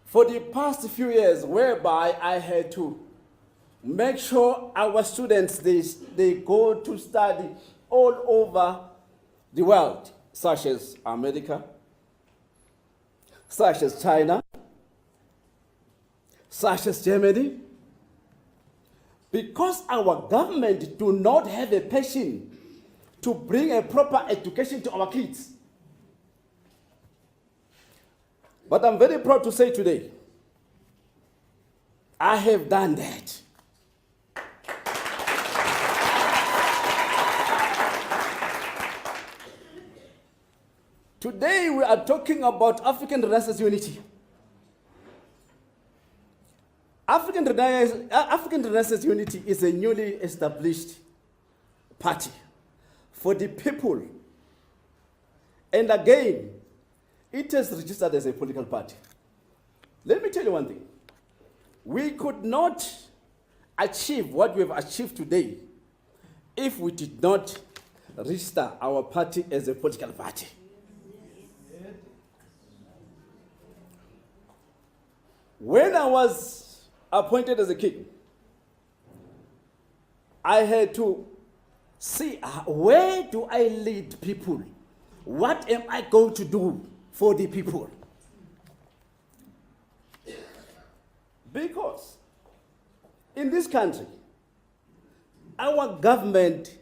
for the past few years, whereby I had to make sure our students, they go to study all over the world, such as America, such as China, such as Germany, because our government do not have a passion to bring a proper education to our kids. But I'm very proud to say today, I have done that. Today we are talking about African Renaissance unity. African Renaissance unity is a newly established party for the people. And again, it is registered as a political party. Let me tell you one thing. We could not achieve what we have achieved today if we did not register our party as a political party. When I was appointed as a king, I had to see where do I lead people? What am I going to do for the people? Because in this country, our government,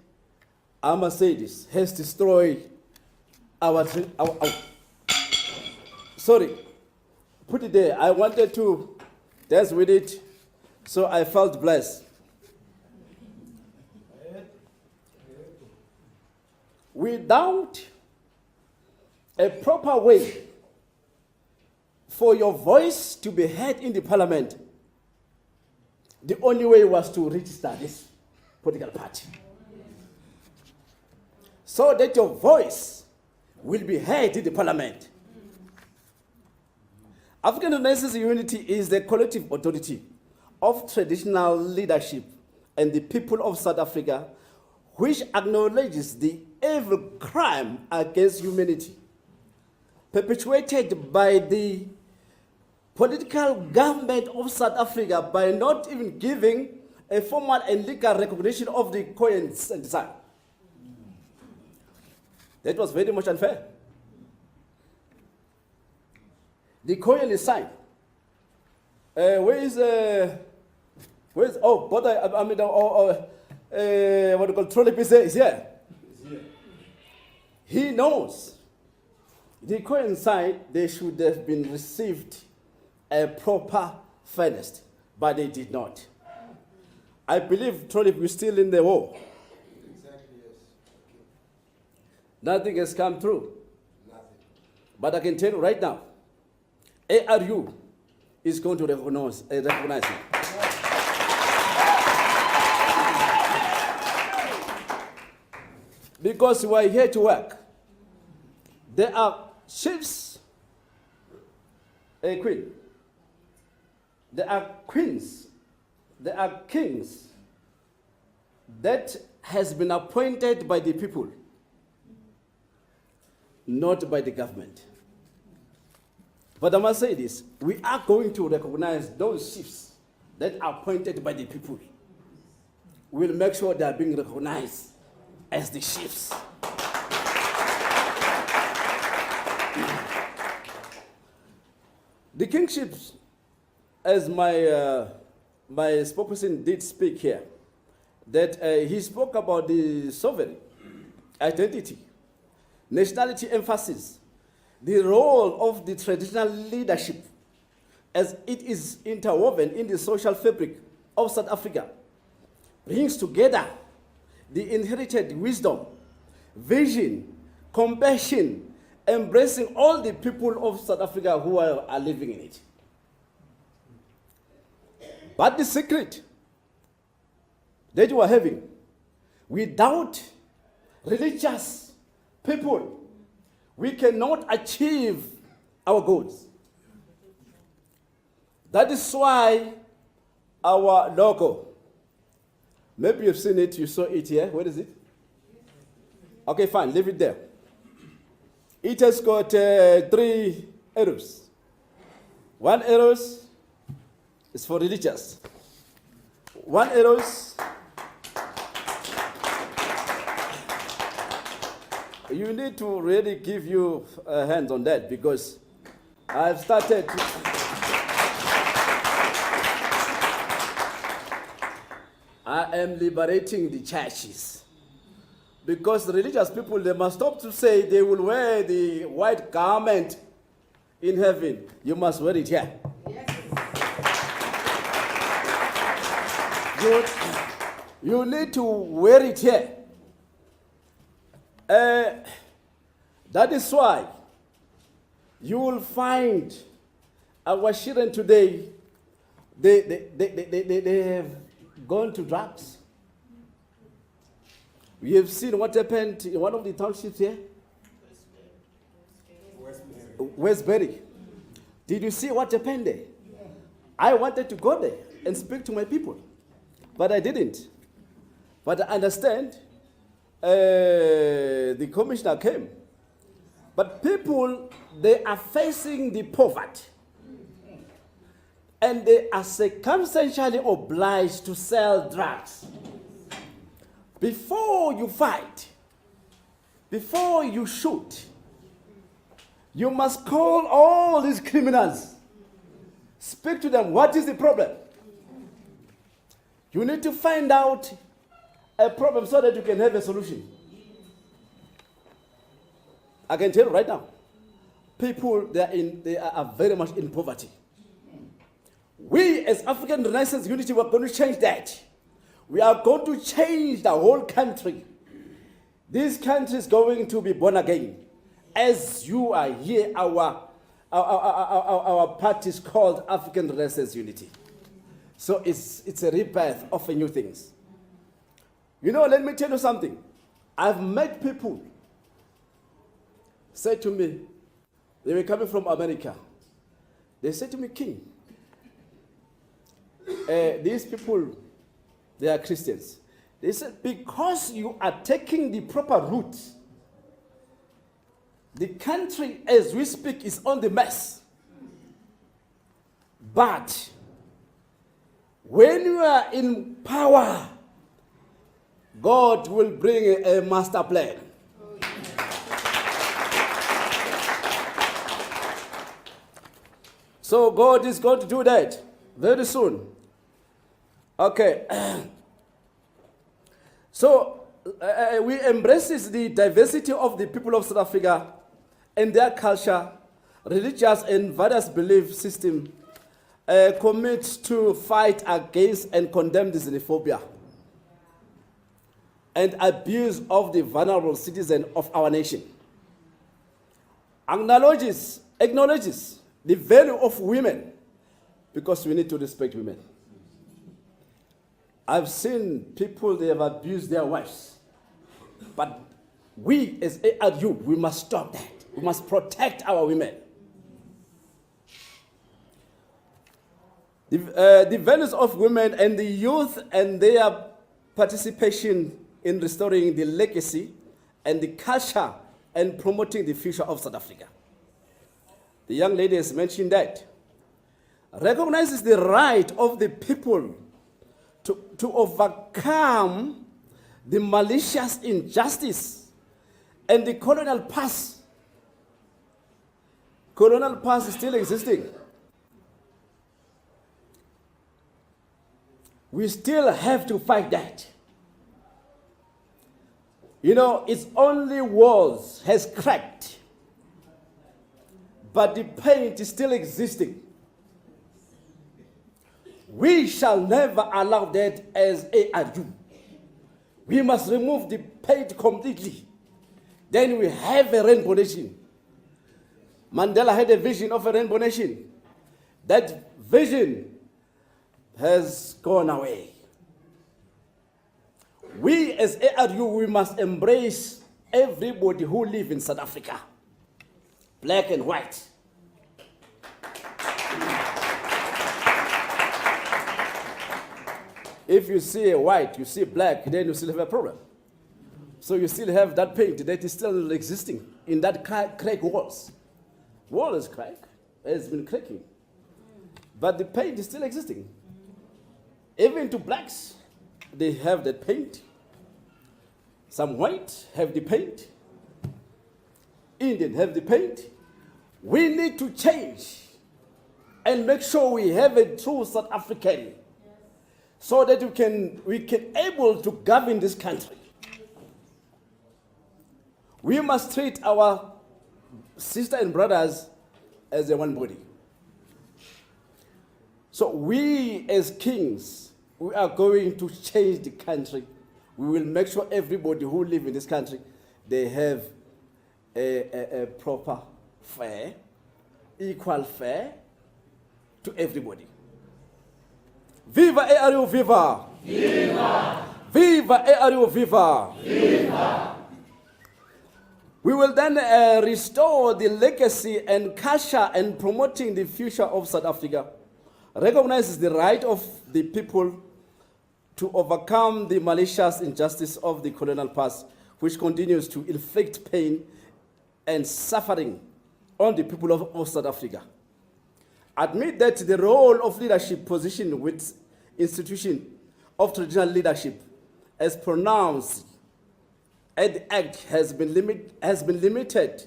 I must say this, has destroyed our sorry, put it there. I wanted to dance with it, so I felt blessed. Without a proper way for your voice to be heard in the parliament, the only way was to register this political party, so that your voice will be heard in the parliament. African Renaissance unity is the collective authority of traditional leadership and the people of South Africa, which acknowledges the evil crime against humanity perpetuated by the political government of South Africa by not even giving a formal and legal recognition of the coins and design. That was very much unfair. The coin is signed. Where's oh, but I mean, what do you call Trolley is here. He knows the coin signed, they should have been received a proper fairness, but they did not. I believe Trolley is still in the war. Exactly, yes. Nothing has come through. Nothing. But I can tell you right now, ARU is going to recognize it. Because we are here to work. There are chiefs, a queen. There are queens. There are kings that has been appointed by the people, not by the government. But I must say this, we are going to recognize those chiefs that are appointed by the people. We'll make sure they are being recognized as the chiefs. The kingships, as my spokesperson did speak here, that he spoke about the sovereign identity, nationality emphasis, the role of the traditional leadership as it is interwoven in the social fabric of South Africa, brings together the inherited wisdom, vision, compassion, embracing all the people of South Africa who are living in it. But the secret that you are having, without religious people, we cannot achieve our goals. That is why our logo, maybe you've seen it, you saw it here. Where is it? Okay, fine, leave it there. It has got 3 arrows. One arrow is for religious. One arrow you need to really give you a hand on that, because I've started I am liberating the churches. Because the religious people, they must stop to say they will wear the white garment in heaven. You must wear it here. Yes. You need to wear it here. That is why you will find our children today, they have gone to drugs. We have seen what happened in one of the townships here. Westbury. Did you see what happened there? Yeah. I wanted to go there and speak to my people, but I didn't. But I understand the commissioner came. But people, they are facing the poverty. And they are circumstantially obliged to sell drugs. Before you fight, before you shoot, you must call all these criminals. Speak to them. What is the problem? You need to find out a problem so that you can have a solution. I can tell you right now, people, they are very much in poverty. We as African Renaissance Unity, we're going to change that. We are going to change the whole country. This country is going to be born again. As you are here, our party is called African Renaissance Unity. So it's a rebirth of new things. You know, let me tell you something. I've met people say to me, they were coming from America. They said to me, King, these people, they are Christians. They said, because you are taking the proper route, the country as we speak is on the mess. But when you are in power, God will bring a master plan. So God is going to do that very soon. Okay. So we embrace the diversity of the people of South Africa and their culture, religious and various belief system, commit to fight against and condemn the xenophobia and abuse of the vulnerable citizen of our nation. Acknowledges the value of women, because we need to respect women. I've seen people, they have abused their wives. But we as ARU, we must stop that. We must protect our women. The values of women and the youth and their participation in restoring the legacy and the culture and promoting the future of South Africa. The young lady has mentioned that. Recognizes the right of the people to overcome the malicious injustice and the colonial past. Colonial past is still existing. We still have to fight that. You know, its only walls has cracked, but the paint is still existing. We shall never allow that as ARU. We must remove the paint completely. Then we have a rainbow nation. Mandela had a vision of a rainbow nation. That vision has gone away. We as ARU, we must embrace everybody who lives in South Africa, black and white. If you see a white, you see black, then you still have a problem. So you still have that paint that is still existing in that crack walls. Wall is cracked, has been cracking. But the paint is still existing. Even to blacks, they have that paint. Some white have the paint. Indian have the paint. We need to change and make sure we have a true South African, so that we can able to govern this country. We must treat our sisters and brothers as a one body. So we as kings, we are going to change the country. We will make sure everybody who live in this country, they have a proper fare, equal fare to everybody. Viva ARU, viva! Viva! Viva ARU, viva! Viva! We will then restore the legacy and culture and promoting the future of South Africa. Recognizes the right of the people to overcome the malicious injustice of the colonial past, which continues to inflict pain and suffering on the people of South Africa. Admit that the role of leadership position with institution of traditional leadership as pronounced at the Act has been limited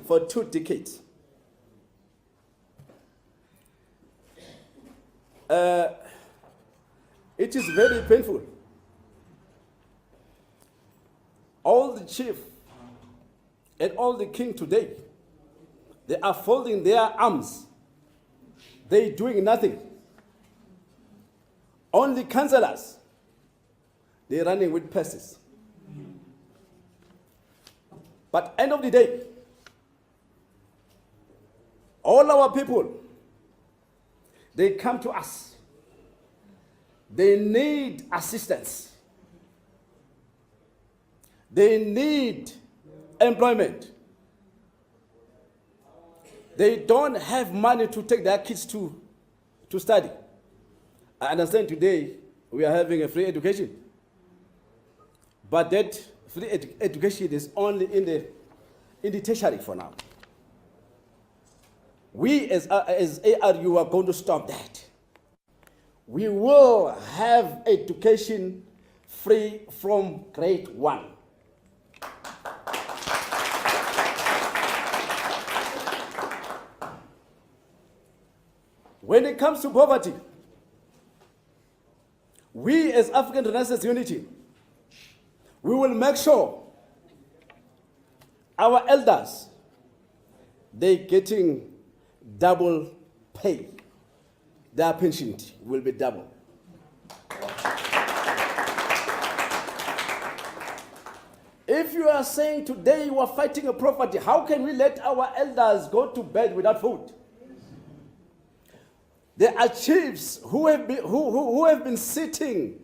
for 2 decades. It is very painful. All the chief and all the king today, they are folding their arms. They doing nothing. Only councillors, they're running with purses. But end of the day, all our people, they come to us. They need assistance. They need employment. They don't have money to take their kids to study. I understand today we are having a free education. But that free education is only in the tertiary for now. We as ARU are going to stop that. We will have education free from grade 1. When it comes to poverty, we as African Renaissance Unity, we will make sure our elders, they getting double pay. Their pension will be double. If you are saying today you are fighting a poverty, how can we let our elders go to bed without food? There are chiefs who have been sitting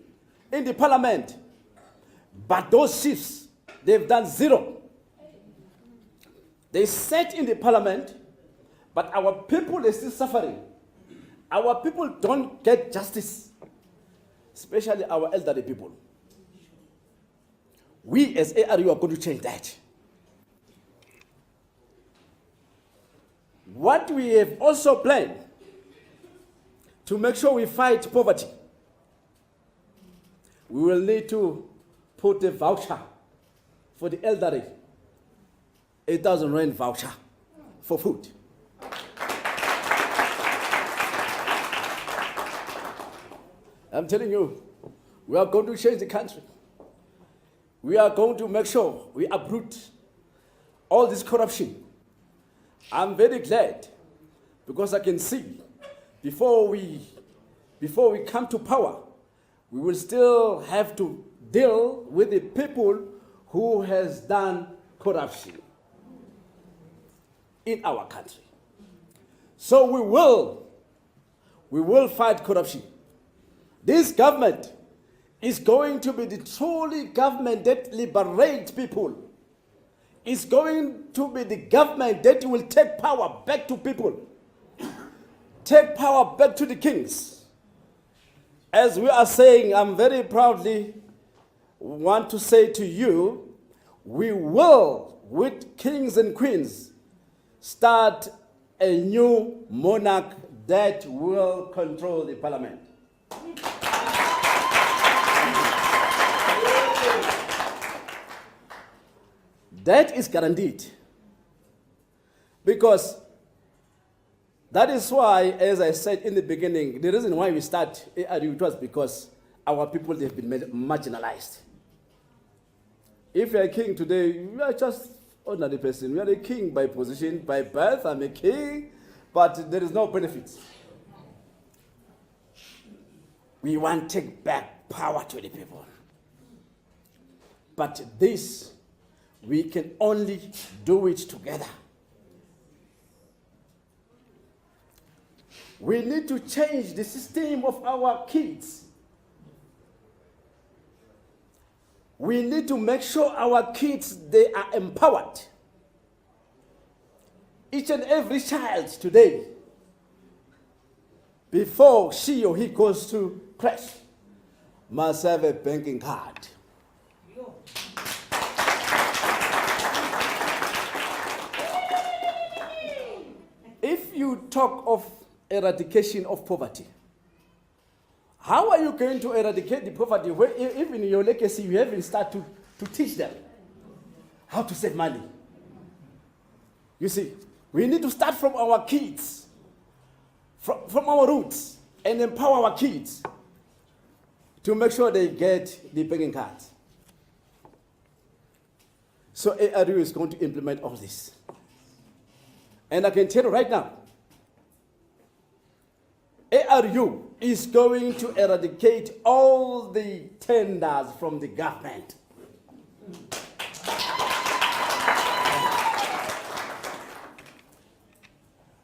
in the parliament, but those chiefs, they've done zero. They sat in the parliament, but our people are still suffering. Our people don't get justice, especially our elderly people. We as ARU are going to change that. What we have also planned to make sure we fight poverty, we will need to put a voucher for the elderly, 8,000 rand voucher for food. I'm telling you, we are going to change the country. We are going to make sure we uproot all this corruption. I'm very glad because I can see before we come to power, we will still have to deal with the people who has done corruption in our country. So we will fight corruption. This government is going to be the truly government that liberates people. It's going to be the government that will take power back to people. Take power back to the kings. As we are saying, I'm very proudly want to say to you, we will, with kings and queens, start a new monarch that will control the parliament. That is guaranteed. Because that is why, as I said in the beginning, the reason why we start ARU was because our people have been marginalized. If you're a king today, you are just ordinary person. You are a king by position, by birth. I'm a king, but there is no benefits. We want to take back power to the people. But this, we can only do it together. We need to change the system of our kids. We need to make sure our kids, they are empowered. Each and every child today, before she or he goes to crash, must have a banking card. If you talk of eradication of poverty, how are you going to eradicate the poverty where even in your legacy you haven't started to teach them how to save money? You see, we need to start from our kids, from our roots, and empower our kids to make sure they get the banking cards. So ARU is going to implement all this. And I can tell you right now, ARU is going to eradicate all the tenders from the government.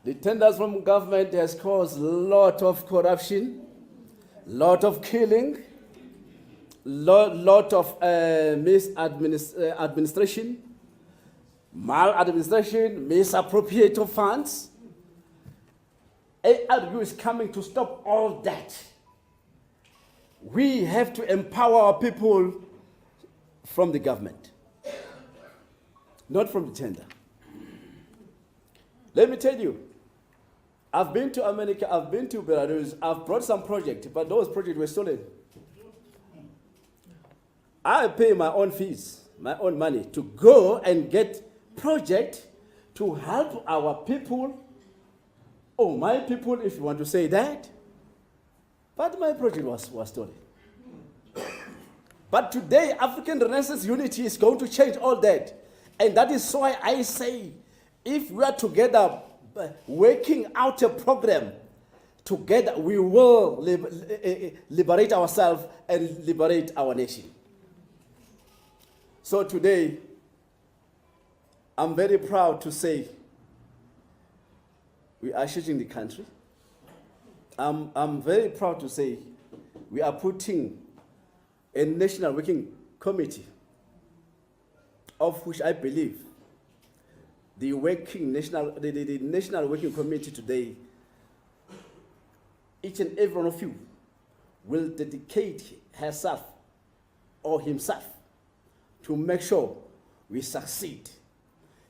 The tenders from government has caused a lot of corruption, lot of killing, lot of administration, maladministration, misappropriate of funds. ARU is coming to stop all that. We have to empower our people from the government, not from the tender. Let me tell you, I've been to America, I've been to Belarus, I've brought some projects, but those projects were stolen. I pay my own fees, my own money, to go and get projects to help our people. Oh, my people, if you want to say that. But my project was stolen. But today, African Renaissance Unity is going to change all that. And that is why I say, if we are together, working out a program, together we will liberate ourselves and liberate our nation. So today, I'm very proud to say, we are changing the country. I'm very proud to say we are putting a national working committee, of which I believe the national working committee today, each and every one of you will dedicate herself or himself to make sure we succeed.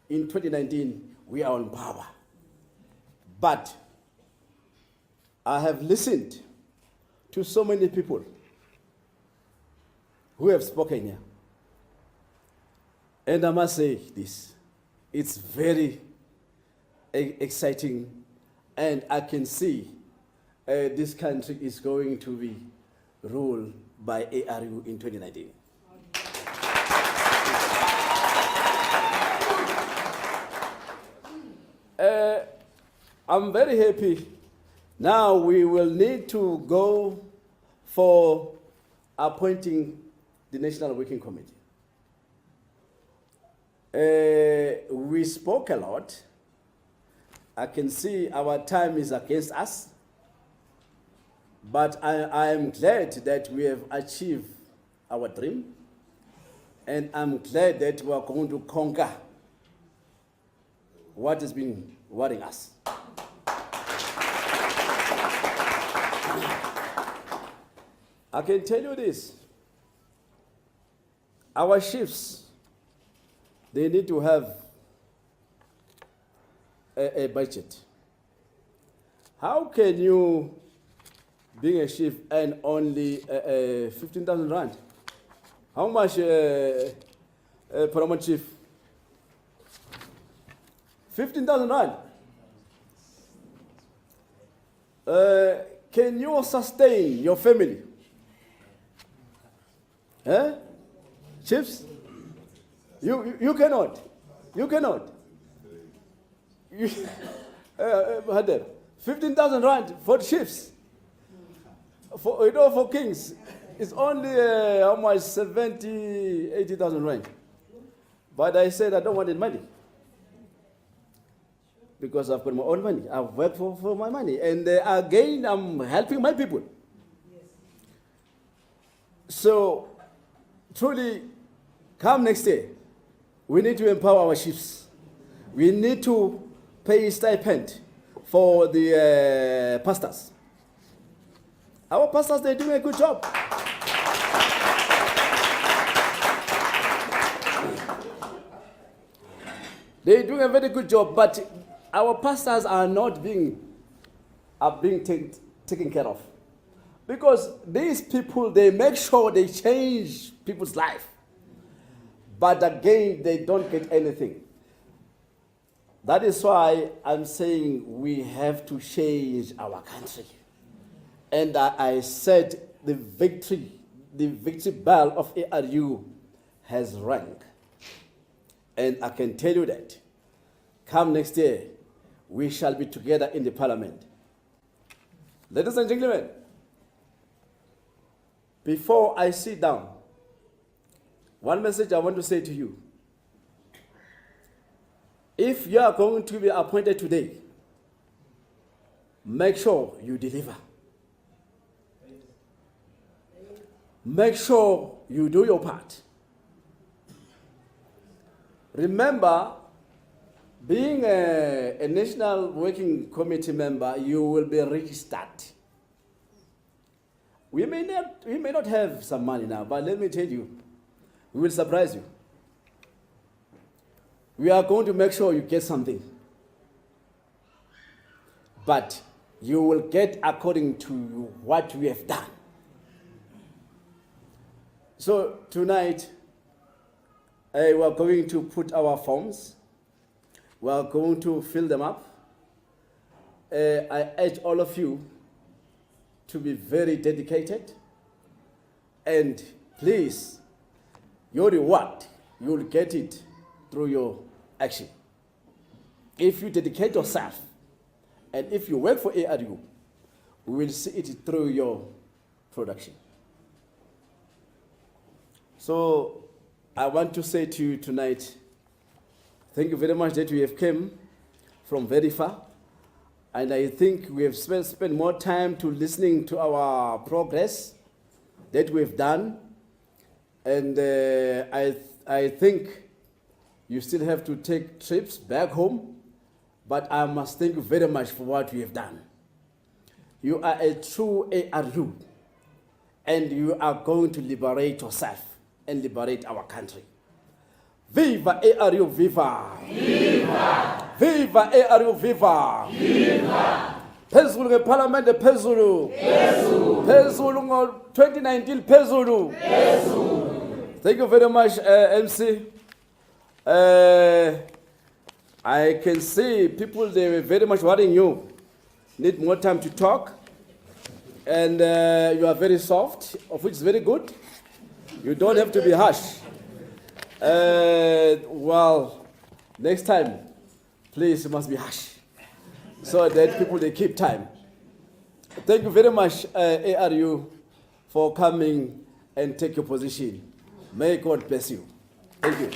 In 2019, we are on power. But I have listened to so many people who have spoken here. And I must say this, it's very exciting, and I can see this country is going to be ruled by ARU in 2019. I'm very happy. Now we will need to go for appointing the National Working Committee. We spoke a lot. I can see our time is against us. But I am glad that we have achieved our dream. And I'm glad that we are going to conquer what has been worrying us. I can tell you this. Our chiefs, they need to have a budget. How can you, being a chief, earn only 15,000 rand? How much, Paramount Chief? 15,000 rand. Can you sustain your family? Eh? Chiefs? You cannot. You cannot. You, 15,000 rand for chiefs. For kings, it's only how much? 70, 80,000 rand. But I said I don't want that money. Because I've got my own money. I've worked for my money. And again, I'm helping my people. So, truly, come next year, we need to empower our chiefs. We need to pay stipend for the pastors. Our pastors, they're doing a good job. They're doing a very good job, but our pastors are not being taken care of. Because these people, they make sure they change people's life. But again, they don't get anything. That is why I'm saying we have to change our country. And I said the victory bell of ARU has rang. And I can tell you that come next year, we shall be together in the parliament. Ladies and gentlemen, before I sit down, one message I want to say to you. If you are going to be appointed today, make sure you deliver. Make sure you do your part. Remember, being a National Working Committee member, you will be registered. We may not have some money now, but let me tell you, we will surprise you. We are going to make sure you get something. But you will get according to what we have done. So tonight, we are going to put our forms. We are going to fill them up. I urge all of you to be very dedicated. And please, your reward, you will get it through your action. If you dedicate yourself, and if you work for ARU, we will see it through your production. So I want to say to you tonight, thank you very much that you have come from very far. And I think we have spent more time to listening to our progress that we've done. And I think you still have to take trips back home. But I must thank you very much for what you have done. You are a true ARU. And you are going to liberate yourself and liberate our country. Viva ARU, viva! Viva! Viva ARU, viva! Viva! Phezulu ngeParliament phezulu. Phezulu. Phezulu ngo-2019 phezulu. Phezulu. Thank you very much, MC. I can see people, they were very much worrying you. Need more time to talk. And you are very soft, of which is very good. You don't have to be harsh. Well, next time, please, you must be harsh. So that people, they keep time. Thank you very much, ARU, for coming and take your position. May God bless you. Thank you.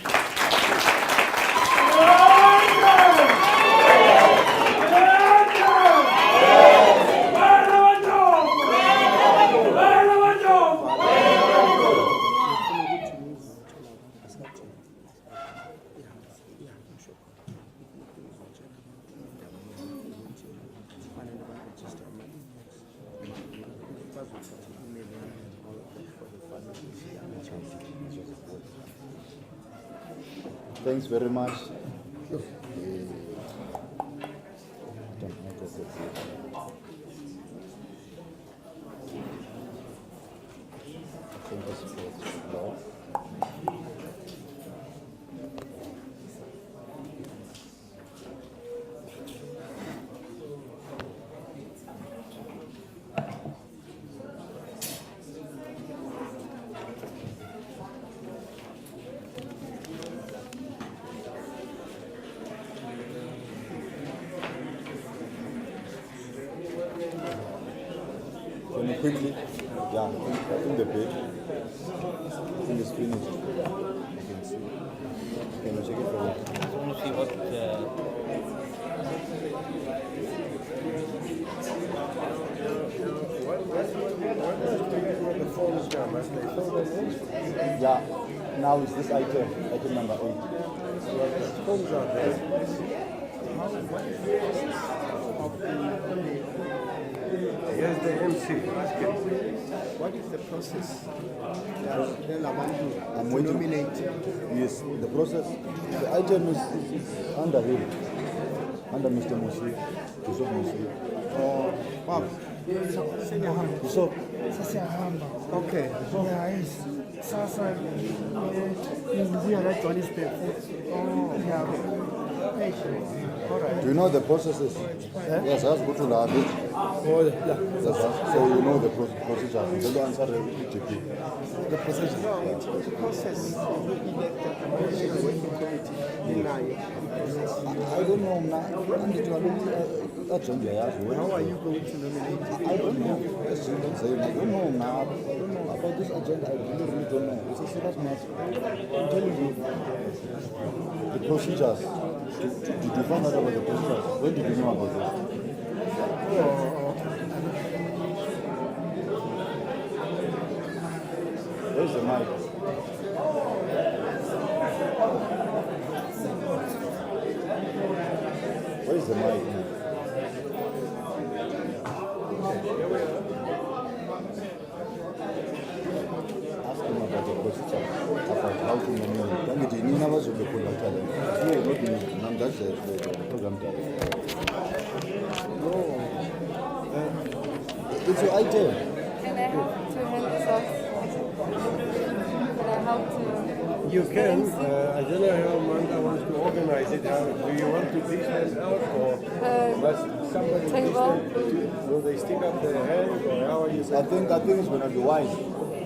Thanks very much. Can you quickly? Yeah, in the bed. I think it's finished. You can see. Can you check it for me? I want to see what. The phones down, must they fill them in? Yeah. Now it's this item number 8. The phones are there. Here's the MC. What is the process? I'm waiting. Nominate. Yes, the process. The item is under him. Under Mr. Musi. Bishop Musi. Wow. Bishop. Sasiyahamba. Okay. Yeah, yes. Sasa ngibuya la Johannesburg futhi. Yeah. Hey. All right. Do you know the processes? Yes, I have to go to the audit. Oh, yeah. Yes, so you know the procedure. You don't answer the GP. The procedure. The process. You elect a working committee. I don't know now. How are you going to nominate? I don't know. Yes, you don't say. I don't know now. I don't know about this agenda. I really don't know. It's a serious matter. I'm telling you. The procedures. Did you find out about the procedures? When did you know about this? Where's the mic? Where's the mic? Ask him about the procedure, about how to nominate. Can you do you know the program? No, not me. I'm just the program director. No. It's your item. Can I help to hand this off? Can I help to? You can. I don't know how Amanda wants to organize it. Do you want to business out or must somebody listen? Will they stick up their hand or how are you I think it's going to be wise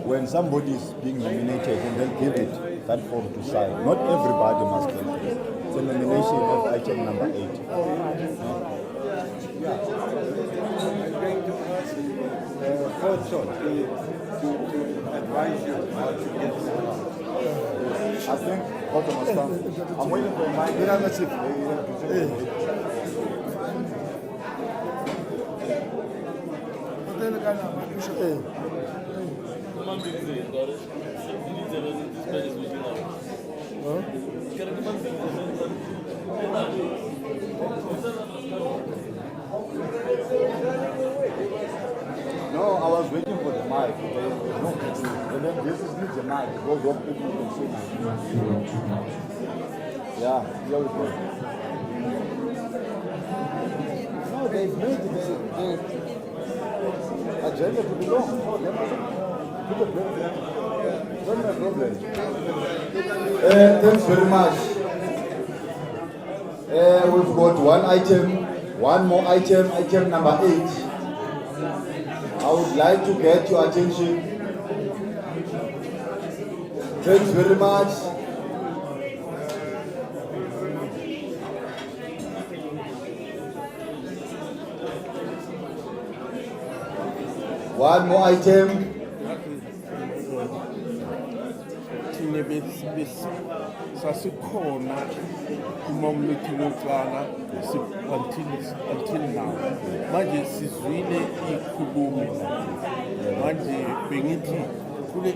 when somebody is being nominated and then give it that form to sign. Not everybody must get it. It's a nomination of item number 8. Yeah. I'm going to ask Fortson to advise you how to get started. I think what must come. I'm waiting for my No, I was waiting for the mic. No, and then this is not the mic. It goes off people can see. Yeah, here we go. No, they've made the agenda to be long. No, they must put a break there. Don't have a problem. Thanks very much. We've got one more item number 8. I would like to get your attention. Thanks very much. One more item. Sasikhona uma-meeting wokuqala until now manje sizwile ikhulumi manje bengithi kule